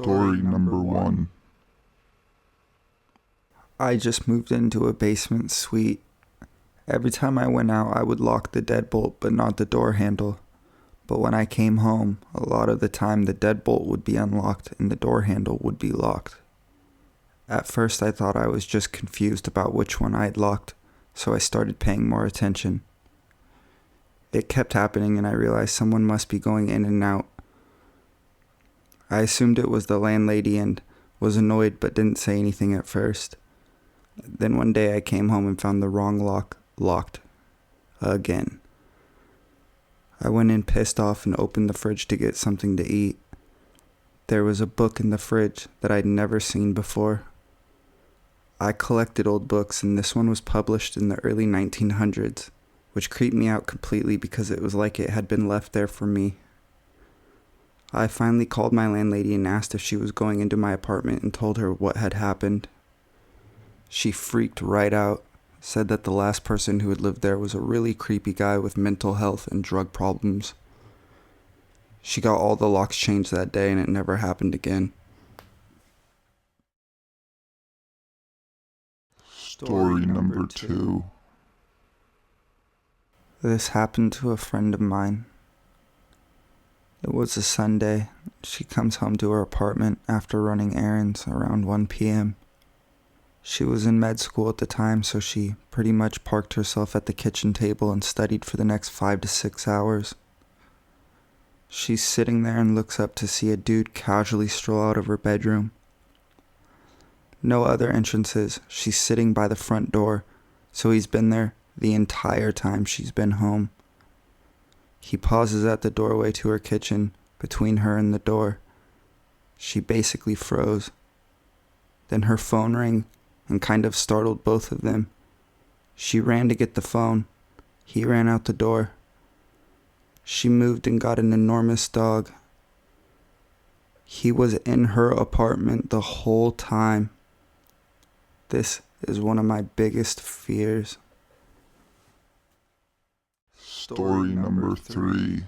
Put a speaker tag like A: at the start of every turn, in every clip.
A: Story number 1.
B: I just moved into a basement suite. Every time I went out, I would lock the deadbolt, but not the door handle. But when I came home, a lot of the time the deadbolt would be unlocked and the door handle would be locked. At first I thought I was just confused about which one I had locked, so I started paying more attention. It kept happening and I realized someone must be going in and out. I assumed it was the landlady and was annoyed but didn't say anything at first. Then one day I came home and found the wrong lock locked. Again. I went in pissed off and opened the fridge to get something to eat. There was a book in the fridge that I'd never seen before. I collected old books and this one was published in the early 1900s, which creeped me out completely because it was like it had been left there for me. I finally called my landlady and asked if she was going into my apartment and told her what had happened. She freaked right out, said that the last person who had lived there was a really creepy guy with mental health and drug problems. She got all the locks changed that day and it never happened again.
A: Story number 2.
B: This happened to a friend of mine. It was a Sunday. She comes home to her apartment after running errands around 1 p.m. She was in med school at the time, so she pretty much parked herself at the kitchen table and studied for the next 5 to 6 hours. She's sitting there and looks up to see a dude casually stroll out of her bedroom. No other entrances. She's sitting by the front door, so he's been there the entire time she's been home. He pauses at the doorway to her kitchen, between her and the door. She basically froze. Then her phone rang and kind of startled both of them. She ran to get the phone. He ran out the door. She moved and got an enormous dog. He was in her apartment the whole time. This is one of my biggest fears.
A: Story number 3.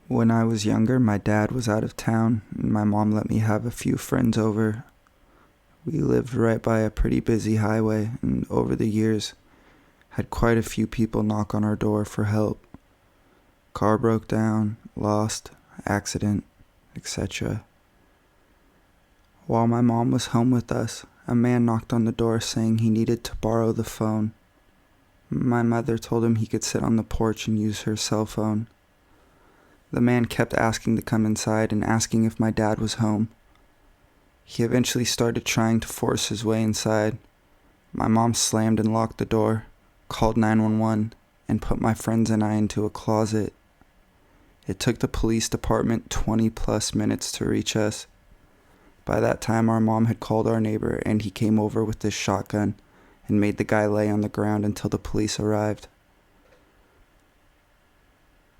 B: When I was younger, my dad was out of town, and my mom let me have a few friends over. We lived right by a pretty busy highway, and over the years, had quite a few people knock on our door for help. Car broke down, lost, accident, etc. While my mom was home with us, a man knocked on the door saying he needed to borrow the phone. My mother told him he could sit on the porch and use her cell phone. The man kept asking to come inside and asking if my dad was home. He eventually started trying to force his way inside. My mom slammed and locked the door, called 911, and put my friends and I into a closet. It took the police department 20 plus minutes to reach us. By that time, our mom had called our neighbor and he came over with his shotgun and made the guy lay on the ground until the police arrived.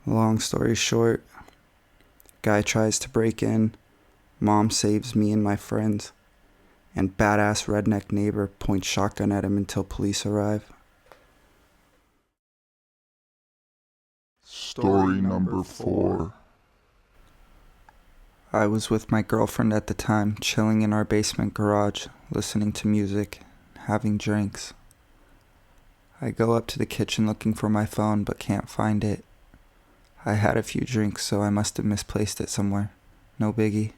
B: Long story short, guy tries to break in, mom saves me and my friends, and badass redneck neighbor points shotgun at him until police arrive.
A: Story number 4.
B: I was with my girlfriend at the time, chilling in our basement garage, listening to music, having drinks. I go up to the kitchen looking for my phone but can't find it. I had a few drinks, so I must have misplaced it somewhere. No biggie.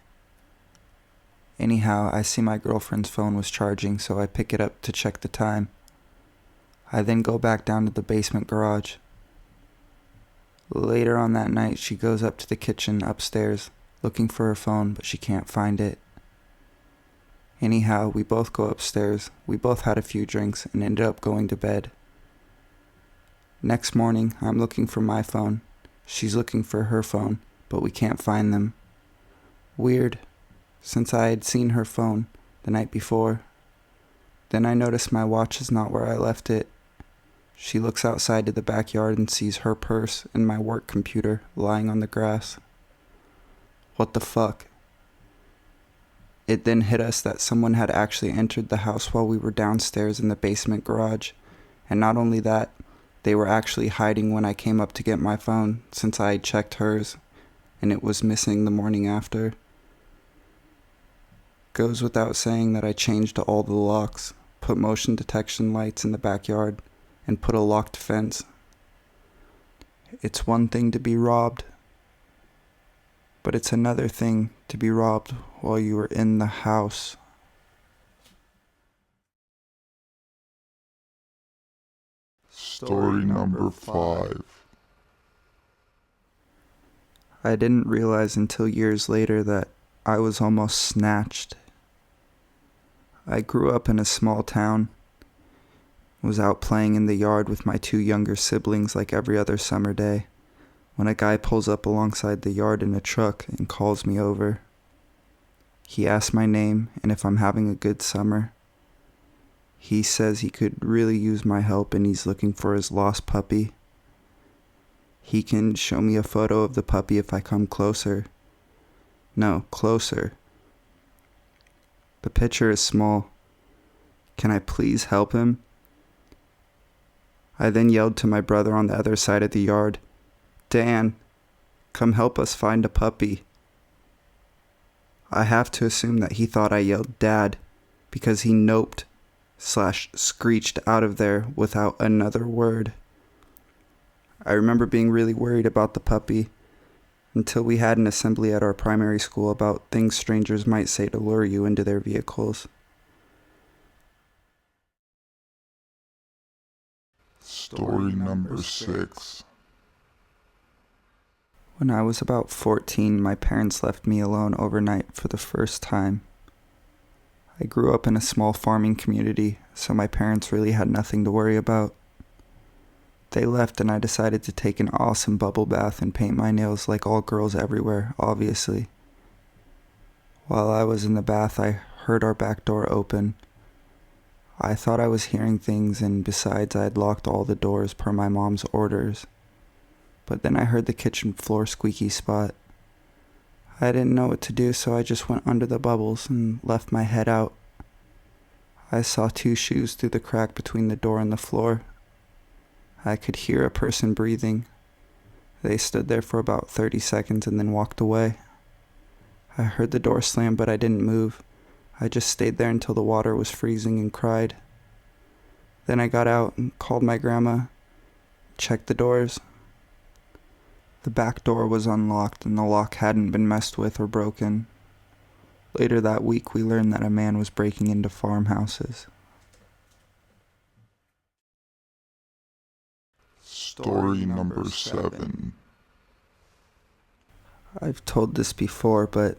B: Anyhow, I see my girlfriend's phone was charging, so I pick it up to check the time. I then go back down to the basement garage. Later on that night, she goes up to the kitchen upstairs, looking for her phone, but she can't find it. Anyhow, we both go upstairs. We both had a few drinks and ended up going to bed. Next morning, I'm looking for my phone. She's looking for her phone, but we can't find them. Weird, since I had seen her phone the night before. Then I notice my watch is not where I left it. She looks outside to the backyard and sees her purse and my work computer lying on the grass. What the fuck? It then hit us that someone had actually entered the house while we were downstairs in the basement garage, and not only that, they were actually hiding when I came up to get my phone, since I had checked hers, and it was missing the morning after. Goes without saying that I changed all the locks, put motion detection lights in the backyard, and put a locked fence. It's one thing to be robbed, but it's another thing to be robbed while you were in the house.
A: Story number 5.
B: I didn't realize until years later that I was almost snatched. I grew up in a small town, was out playing in the yard with my 2 younger siblings like every other summer day, when a guy pulls up alongside the yard in a truck and calls me over. He asks my name and if I'm having a good summer. He says he could really use my help and he's looking for his lost puppy. He can show me a photo of the puppy if I come closer. No, closer. The picture is small. Can I please help him? I then yelled to my brother on the other side of the yard, Dan, come help us find a puppy. I have to assume that he thought I yelled Dad because he noped/screeched out of there without another word. I remember being really worried about the puppy until we had an assembly at our primary school about things strangers might say to lure you into their vehicles.
A: Story number 6.
B: When I was about 14, my parents left me alone overnight for the first time. I grew up in a small farming community, so my parents really had nothing to worry about. They left and I decided to take an awesome bubble bath and paint my nails like all girls everywhere, obviously. While I was in the bath, I heard our back door open. I thought I was hearing things, and besides, I had locked all the doors per my mom's orders. But then I heard the kitchen floor squeaky spot. I didn't know what to do, so I just went under the bubbles and left my head out. I saw 2 shoes through the crack between the door and the floor. I could hear a person breathing. They stood there for about 30 seconds and then walked away. I heard the door slam, but I didn't move. I just stayed there until the water was freezing and cried. Then I got out and called my grandma, checked the doors. The back door was unlocked and the lock hadn't been messed with or broken. Later that week, we learned that a man was breaking into farmhouses.
A: Story number 7.
B: I've told this before, but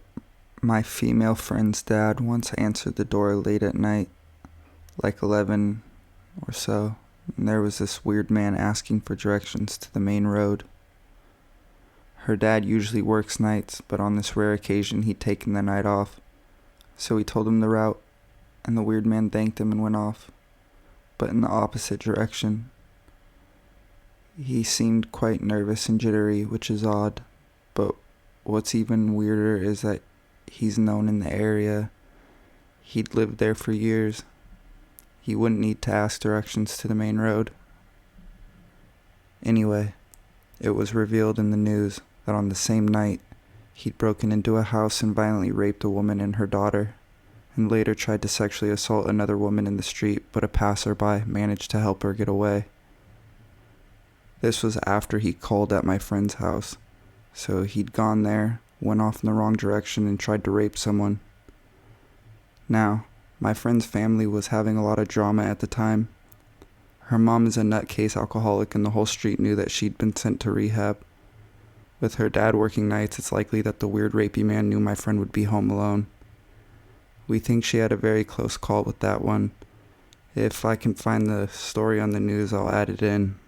B: my female friend's dad once answered the door late at night, like 11 or so, and there was this weird man asking for directions to the main road. Her dad usually works nights, but on this rare occasion he'd taken the night off, so he told him the route, and the weird man thanked him and went off, but in the opposite direction. He seemed quite nervous and jittery, which is odd, but what's even weirder is that he's known in the area. He'd lived there for years. He wouldn't need to ask directions to the main road. Anyway, it was revealed in the news that on the same night, he'd broken into a house and violently raped a woman and her daughter, and later tried to sexually assault another woman in the street, but a passerby managed to help her get away. This was after he called at my friend's house, so he'd gone there, went off in the wrong direction, and tried to rape someone. Now, my friend's family was having a lot of drama at the time. Her mom is a nutcase alcoholic, and the whole street knew that she'd been sent to rehab. With her dad working nights, it's likely that the weird rapey man knew my friend would be home alone. We think she had a very close call with that one. If I can find the story on the news, I'll add it in.